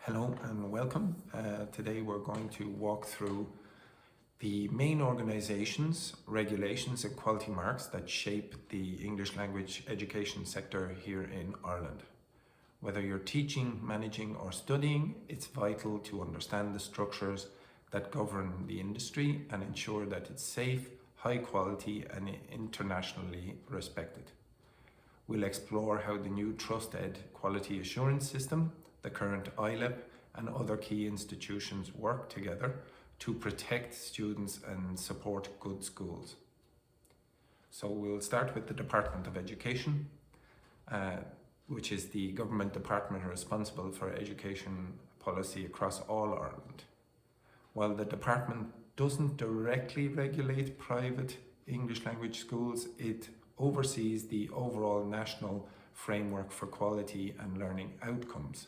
Hello and welcome. Today we're going to walk through the main organisations, regulations and quality marks that shape the English language education sector here in Ireland. Whether you're teaching, managing or studying, it's vital to understand the structures that govern the industry and ensure that it's safe, high quality and internationally respected. We'll explore how the new TrustEd quality assurance system, the current ILEP and other key institutions work together to protect students and support good schools. So we'll start with the Department of Education, which is the government department responsible for education policy across all Ireland. While the department doesn't directly regulate private English language schools, it oversees the overall national framework for quality and learning outcomes.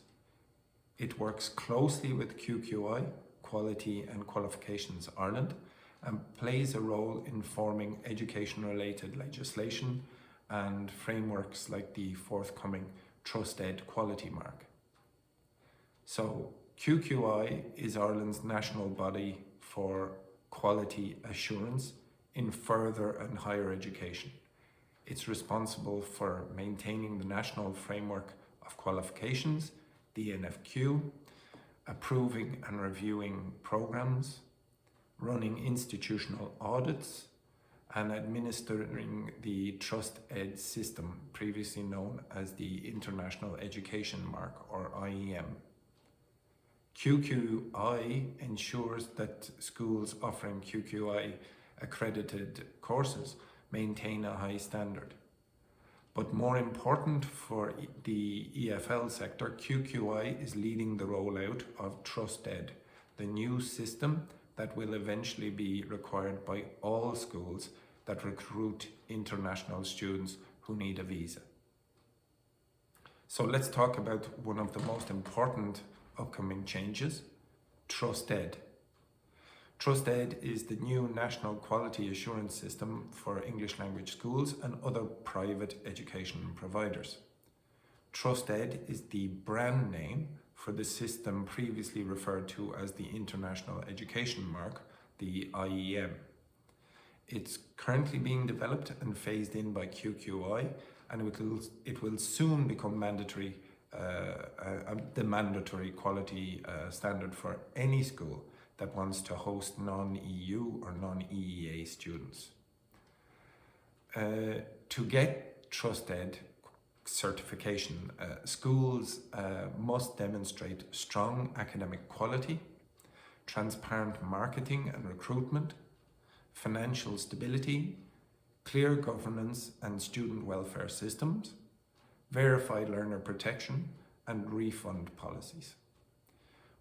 It works closely with QQI, Quality and Qualifications Ireland, and plays a role in forming education-related legislation and frameworks like the forthcoming TrustEd quality mark. So QQI is Ireland's national body for quality assurance in further and higher education. It's responsible for maintaining the national framework of qualifications, the NFQ, approving and reviewing programs, running institutional audits, and administering the TrustEd system, previously known as the International Education Mark or IEM. QQI ensures that schools offering QQI accredited courses maintain a high standard. But more important for the EFL sector, QQI is leading the rollout of TrustEd, the new system that will eventually be required by all schools that recruit international students who need a visa. So let's talk about one of the most important upcoming changes, TrustEd. TrustEd is the new national quality assurance system for English language schools and other private education providers. TrustEd is the brand name for the system previously referred to as the International Education Mark, the IEM. It's currently being developed and phased in by QQI, and it will soon become mandatory, the mandatory quality standard for any school that wants to host non-EU or non-EEA students. To get TrustEd certification, schools must demonstrate strong academic quality, transparent marketing and recruitment, financial stability, clear governance and student welfare systems, verified learner protection and refund policies.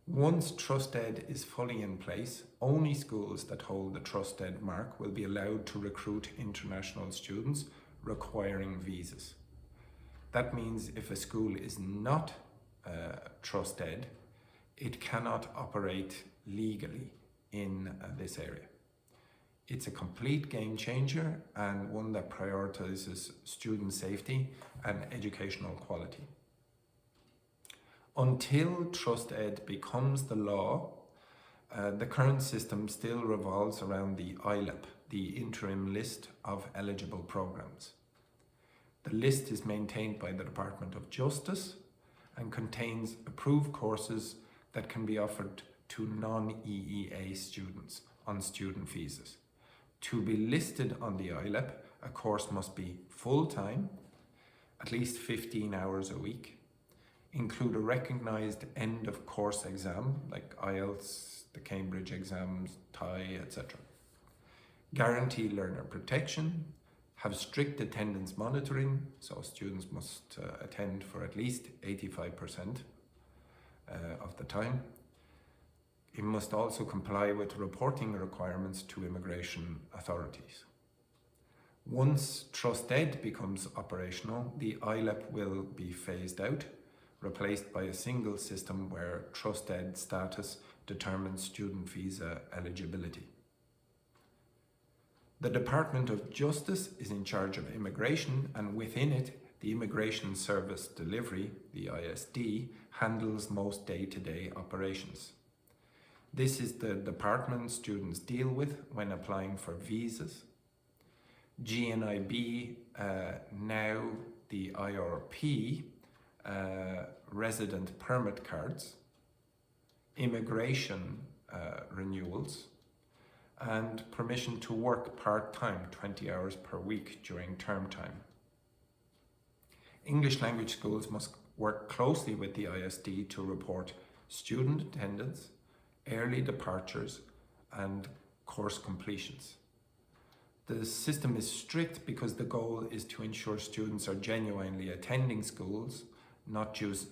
Once TrustEd is fully in place, only schools that hold the TrustEd mark will be allowed to recruit international students requiring visas. That means if a school is not TrustEd, it cannot operate legally in this area. It's a complete game changer and one that prioritizes student safety and educational quality. Until TrustEd becomes the law, the current system still revolves around the ILEP, the interim list of eligible programs. The list is maintained by the Department of Justice and contains approved courses that can be offered to non-EEA students on student visas. To be listed on the ILEP, a course must be full-time, at least 15 hours a week, include a recognised end-of-course exam like IELTS, the Cambridge exams, TIE, etc. Guarantee learner protection, have strict attendance monitoring, so students must attend for at least 85% of the time. It must also comply with reporting requirements to immigration authorities. Once TrustEd becomes operational, the ILEP will be phased out, replaced by a single system where TrustEd status determines student visa eligibility. The Department of Justice is in charge of immigration, and within it, the Immigration Service Delivery, the ISD, handles most day-to-day operations. This is the department students deal with when applying for visas. GNIB, now the IRP, resident permit cards, immigration renewals, and permission to work part-time 20 hours per week during term time. English language schools must work closely with the ISD to report student attendance, early departures, and course completions. The system is strict because the goal is to ensure students are genuinely attending schools, not just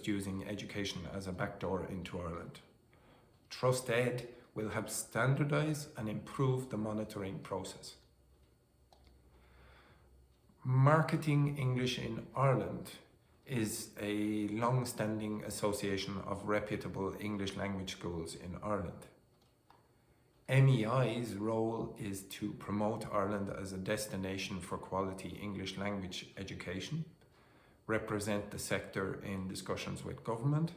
using education as a backdoor into Ireland. TrustEd will help standardise and improve the monitoring process. Marketing English in Ireland is a long-standing association of reputable English language schools in Ireland. MEI's role is to promote Ireland as a destination for quality English language education, represent the sector in discussions with government,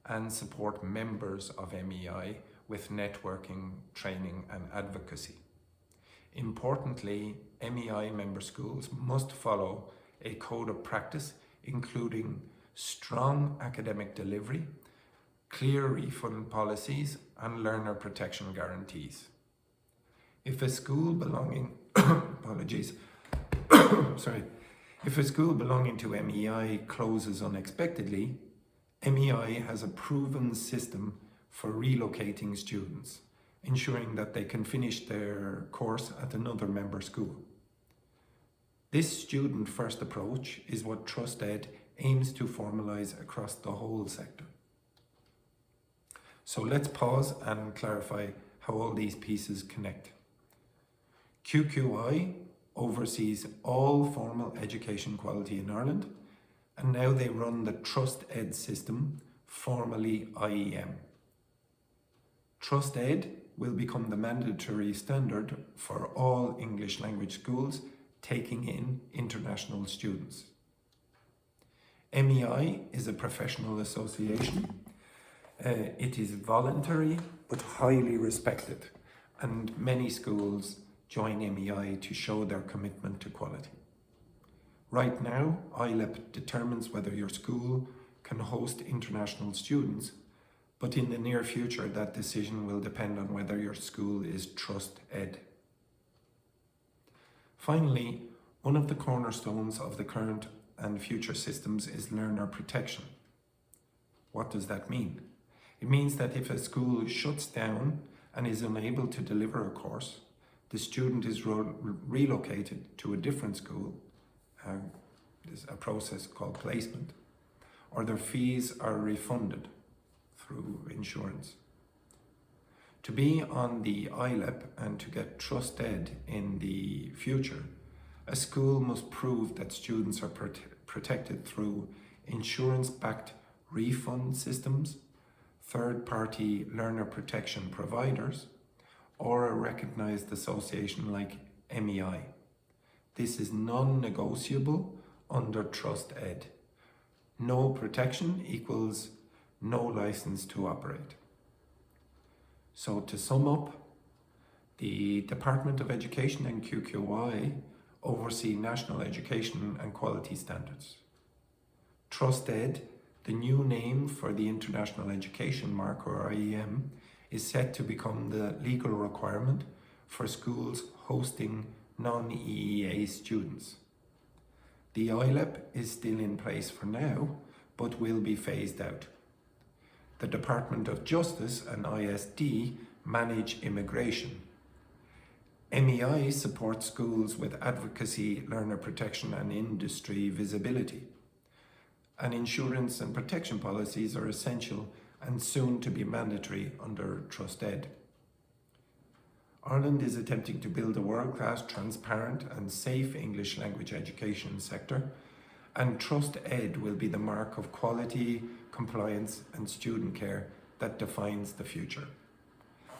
and support members of MEI with networking, training and advocacy. Importantly, MEI member schools must follow a code of practice including strong academic delivery, clear refund policies and learner protection guarantees. If a school belonging If a school belonging to MEI closes unexpectedly, MEI has a proven system for relocating students, ensuring that they can finish their course at another member school. This student-first approach is what TrustEd aims to formalise across the whole sector. So let's pause and clarify how all these pieces connect. QQI oversees all formal education quality in Ireland, and now they run the TrustEd system, formerly IEM. TrustEd will become the mandatory standard for all English language schools taking in international students. MEI is a professional association. It is voluntary but highly respected, and many schools join MEI to show their commitment to quality. Right now, ILEP determines whether your school can host international students, but in the near future that decision will depend on whether your school is TrustEd. Finally, one of the cornerstones of the current and future systems is learner protection. What does that mean? It means that if a school shuts down and is unable to deliver a course, the student is relocated to a different school. There's a process called placement, or their fees are refunded through insurance. To be on the ILEP and to get TrustEd in the future, a school must prove that students are protected through insurance-backed refund systems, third-party learner protection providers, or a recognised association like MEI. This is non-negotiable under TrustEd. No protection equals no licence to operate. So to sum up, the Department of Education and QQI oversee national education and quality standards. TrustEd, the new name for the International Education Mark, or IEM, is set to become the legal requirement for schools hosting non-EEA students. The ILEP is still in place for now, but will be phased out. The Department of Justice and ISD manage immigration. MEI supports schools with advocacy, learner protection and industry visibility. And insurance and protection policies are essential and soon to be mandatory under TrustEd. Ireland is attempting to build a world-class, transparent and safe English language education sector, and TrustEd will be the mark of quality, compliance and student care that defines the future.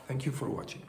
Thank you for watching.